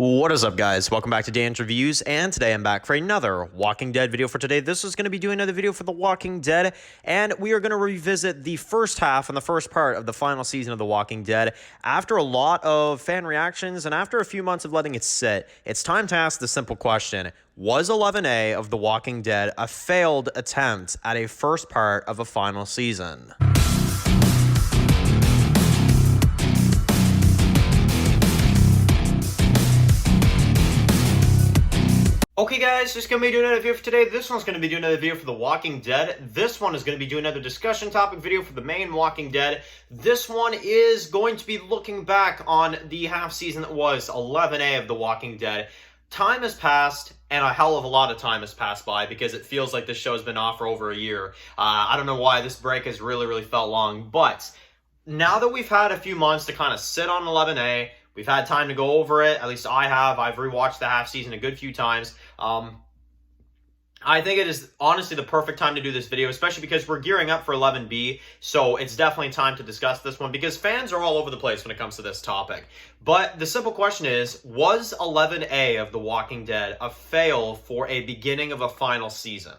What is up, guys? Welcome back to Dan's Reviews, and today I'm back for another Walking Dead video for today. This is going to be doing another video for The Walking Dead, and we are going to revisit the first half and the first part of the final season of The Walking Dead. After a lot of fan reactions and after a few months of letting it sit, it's time to ask the simple question: was 11A of The Walking Dead a failed attempt at a first part of a final season? Okay, guys, just going to be doing another video for today. This one's going to be doing another video for The Walking Dead. This one is going to be doing another discussion topic video for the main Walking Dead. This one is going to be looking back on the half season that was 11A of The Walking Dead. Time has passed, and a hell of a lot of time has passed by because it feels like this show has been off for over a year. I don't know why this break has really felt long, but now that we've had a few months to kind of sit on 11A, we've had time to go over it. At least I have. I've rewatched the half season a good few times. I think it is honestly the perfect time to do this video, especially because we're gearing up for 11B. So it's definitely time to discuss this one because fans are all over the place when it comes to this topic. But the simple question is, was 11A of The Walking Dead a fail for a beginning of a final season?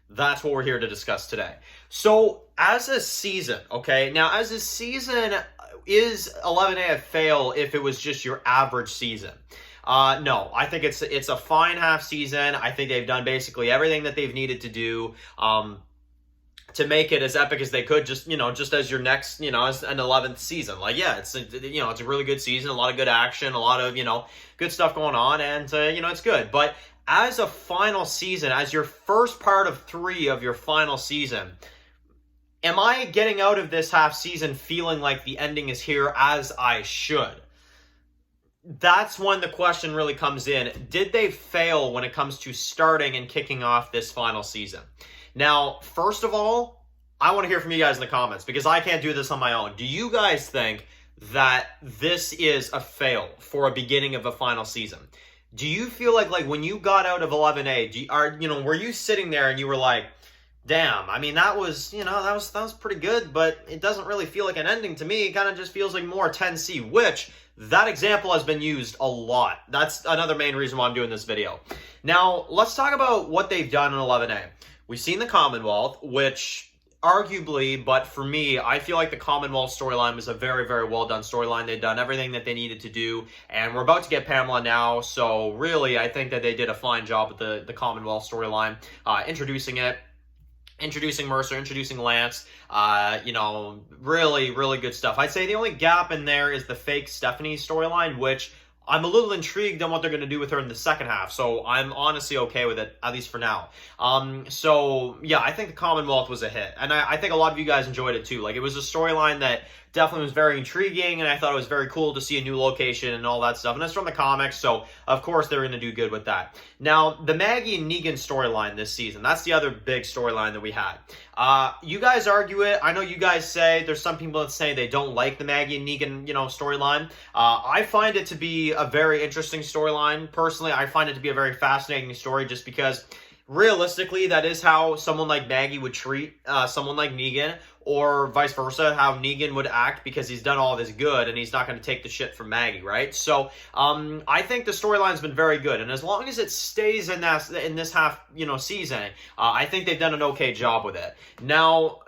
That's what we're here to discuss today. So as a season, okay, now as a season, is 11A a fail if it was just your average season? No, I think it's a fine half season. I think they've done basically everything that they've needed to do to make it as epic as they could, just as your next, as an 11th season. Like, yeah, it's a really good season, a lot of good action, a lot of, good stuff going on, and, it's good. But as a final season, as your first part of 3 of your final season, am I getting out of this half season feeling like the ending is here as I should? That's when the question really comes in. Did they fail when it comes to starting and kicking off this final season? Now, first of all, I want to hear from you guys in the comments because I can't do this on my own. Do you guys think that this is a fail for a beginning of a final season? Do you feel like when you got out of 11A, were you sitting there and you were like, damn, I mean, that was pretty good, but it doesn't really feel like an ending to me. It kind of just feels like more 10C, which that example has been used a lot. That's another main reason why I'm doing this video. Now, let's talk about what they've done in 11A. We've seen the Commonwealth, which arguably, but for me, I feel like the Commonwealth storyline was a very well done storyline. They've done everything that they needed to do, and we're about to get Pamela now, so really, I think that they did a fine job with the Commonwealth storyline, introducing it. Introducing Mercer, introducing Lance, really good stuff. I'd say the only gap in there is the fake Stephanie storyline, which I'm a little intrigued on what they're going to do with her in the second half, so I'm honestly okay with it, at least for now. So, yeah, I think the Commonwealth was a hit, and I think a lot of you guys enjoyed it too. Like, it was a storyline that definitely was very intriguing, and I thought it was very cool to see a new location and all that stuff, and that's from the comics, so of course they're going to do good with that. Now, the Maggie and Negan storyline this season, that's the other big storyline that we had. You guys argue it. I know you guys say, there's some people that say they don't like the Maggie and Negan, storyline. I find it to be a very interesting storyline. Personally, I find it to be a very fascinating story just because realistically, that is how someone like Maggie would treat someone like Negan, or vice versa, how Negan would act because he's done all this good and he's not going to take the shit from Maggie, right? So, I think the storyline's been very good, and as long as it stays in this half, season, I think they've done an okay job with it. Now,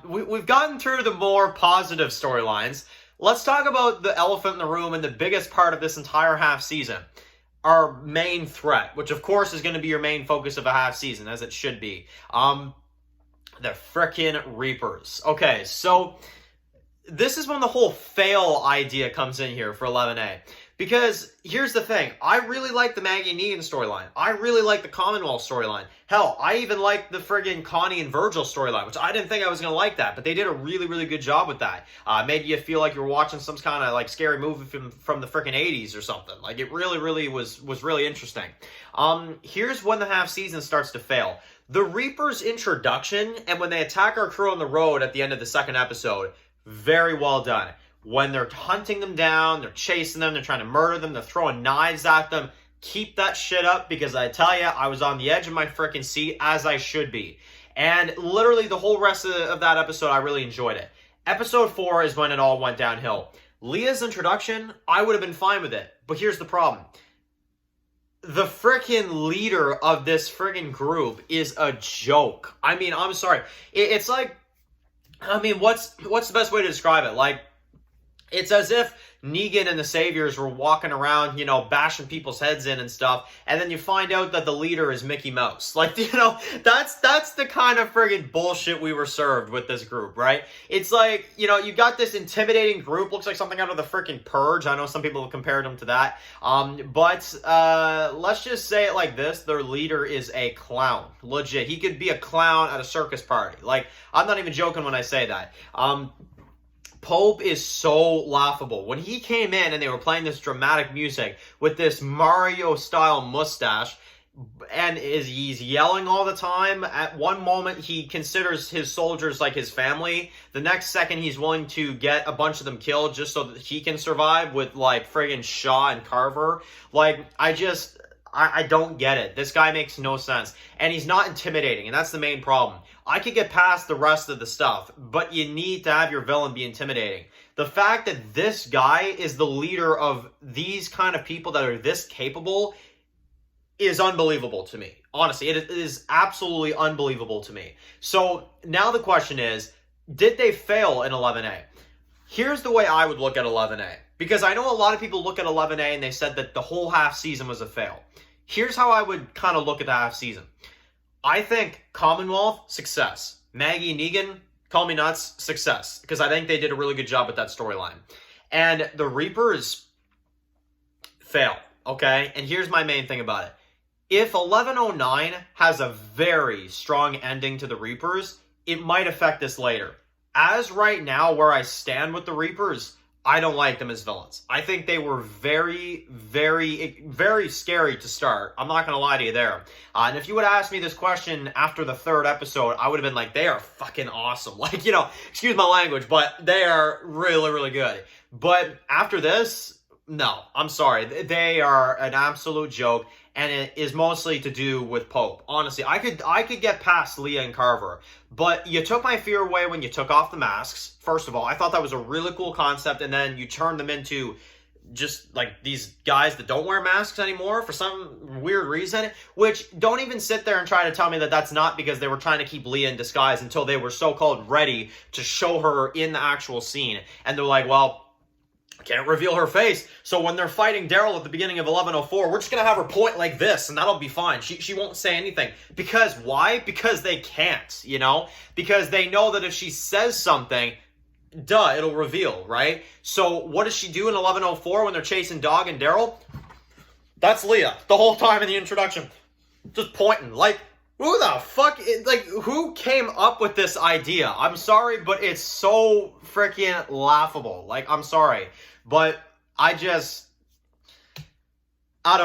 we've gotten through the more positive storylines. Let's talk about the elephant in the room and the biggest part of this entire half season. Our main threat, which of course is going to be your main focus of a half season, as it should be. The frickin' Reapers. Okay, so this is when the whole fail idea comes in here for 11A. Because here's the thing, I really like the Maggie and Negan storyline. I really like the Commonwealth storyline. Hell, I even like the friggin' Connie and Virgil storyline, which I didn't think I was going to like that, but they did a really good job with that. Made you feel like you were watching some kind of scary movie from the frickin' 80s or something. Like, it really was really interesting. Here's when the half season starts to fail. The Reapers' introduction, and when they attack our crew on the road at the end of the second episode, very well done. When they're hunting them down, they're chasing them, they're trying to murder them, they're throwing knives at them, keep that shit up, because I tell you, I was on the edge of my freaking seat, as I should be. And literally the whole rest of that episode, I really enjoyed it. Episode 4 is when it all went downhill. Leah's introduction, I would have been fine with it. But here's the problem. The freaking leader of this freaking group is a joke. I mean, I'm sorry. It's like, I mean, what's the best way to describe it? Like, it's as if Negan and the Saviors were walking around, you know, bashing people's heads in and stuff, and then you find out that the leader is Mickey Mouse. Like, you know, that's the kind of friggin' bullshit we were served with this group, right? It's like, you know, you got this intimidating group, looks like something out of the freaking Purge. I know some people have compared them to that. But let's just say it like this. Their leader is a clown. Legit. He could be a clown at a circus party. Like, I'm not even joking when I say that. Pope is so laughable. When he came in and they were playing this dramatic music with this Mario-style mustache, and he's yelling all the time. At one moment, he considers his soldiers like his family. The next second, he's willing to get a bunch of them killed just so that he can survive with, like, friggin' Shaw and Carver. Like, I don't get it. This guy makes no sense. And he's not intimidating, and that's the main problem. I could get past the rest of the stuff, but you need to have your villain be intimidating. The fact that this guy is the leader of these kind of people that are this capable is unbelievable to me. Honestly, it is absolutely unbelievable to me. So now the question is, did they fail in 11A? Here's the way I would look at 11A. Because I know a lot of people look at 11A and they said that the whole half season was a fail. Here's how I would kind of look at the half season. I think Commonwealth, success. Maggie, Negan, call me nuts, success. Because I think they did a really good job with that storyline. And the Reapers, fail. Okay? And here's my main thing about it. If 1109 has a very strong ending to the Reapers, it might affect this later. As right now, where I stand with the Reapers, I don't like them as villains. I think they were very, very, very scary to start. I'm not going to lie to you there. And if you would have asked me this question after the third episode, I would have been like, they are fucking awesome. Like, you know, excuse my language, but they are really, really good. But after this, no, I'm sorry. They are an absolute joke. And it is mostly to do with Pope. Honestly, I could get past Leah and Carver. But you took my fear away when you took off the masks. First of all, I thought that was a really cool concept. And then you turned them into just like these guys that don't wear masks anymore for some weird reason. Which, don't even sit there and try to tell me that that's not because they were trying to keep Leah in disguise until they were so-called ready to show her in the actual scene. And they're like, well, can't reveal her face. So when they're fighting Daryl at the beginning of 1104, we're just going to have her point like this, and that'll be fine. She won't say anything. Because why? Because they can't, you know? Because they know that if she says something, duh, it'll reveal, right? So what does she do in 1104 when they're chasing Dog and Daryl? That's Leah the whole time in the introduction. Just pointing. Like, who the fuck, like, who came up with this idea? I'm sorry, but it's so freaking laughable. Like, I'm sorry. But I don't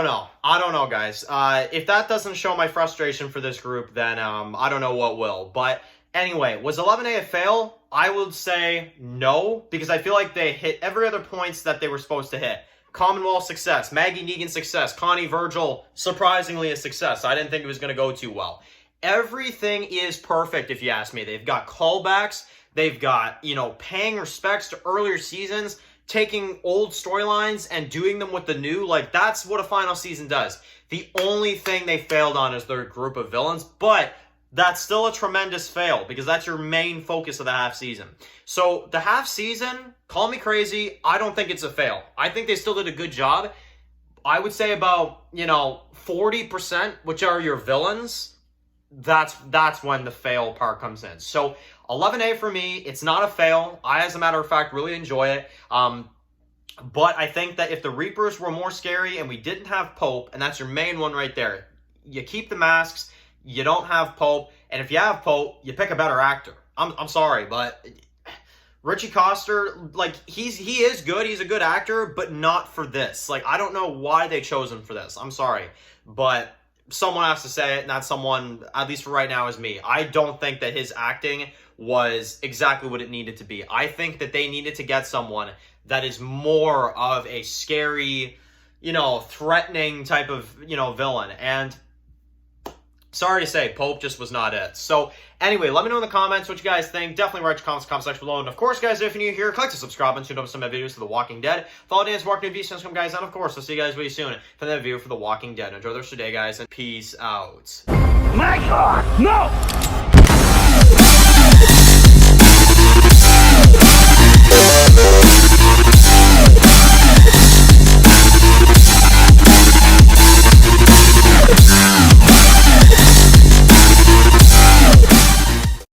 know. I don't know, guys. If that doesn't show my frustration for this group, then I don't know what will. But anyway, was 11A a fail? I would say no, because I feel like they hit every other points that they were supposed to hit. Commonwealth, success. Maggie, Negan, success. Connie, Virgil, surprisingly a success. I didn't think it was going to go too well. Everything is perfect, if you ask me. They've got callbacks. They've got, you know, paying respects to earlier seasons, taking old storylines and doing them with the new. Like, that's what a final season does. The only thing they failed on is their group of villains, but that's still a tremendous fail because that's your main focus of the half season. So the half season, call me crazy, I don't think it's a fail. I think they still did a good job. I would say about, you know, 40%, which are your villains, that's when the fail part comes in. So 11A for me, it's not a fail. I, as a matter of fact, really enjoy it. But I think that if the Reapers were more scary and we didn't have Pope, and that's your main one right there, you keep the masks, you don't have Pope, and if you have Pope, you pick a better actor. I'm sorry, but Richie Coster, like, he is good, he's a good actor, but not for this. Like, I don't know why they chose him for this. I'm sorry, but someone has to say it, and that someone, at least for right now, is me. I don't think that his acting was exactly what it needed to be. I think that they needed to get someone that is more of a scary, you know, threatening type of, you know, villain. And Sorry to say, Pope just was not it. So, anyway, let me know in the comments what you guys think. Definitely write your comments in the comment section below. And, of course, guys, if you're new here, click to subscribe and tune up some of my videos for The Walking Dead. Follow Dan's Walking Dead videos, guys. And, of course, I'll see you guys really soon for that video for The Walking Dead. Enjoy the rest of your day, guys, and peace out. My God, no!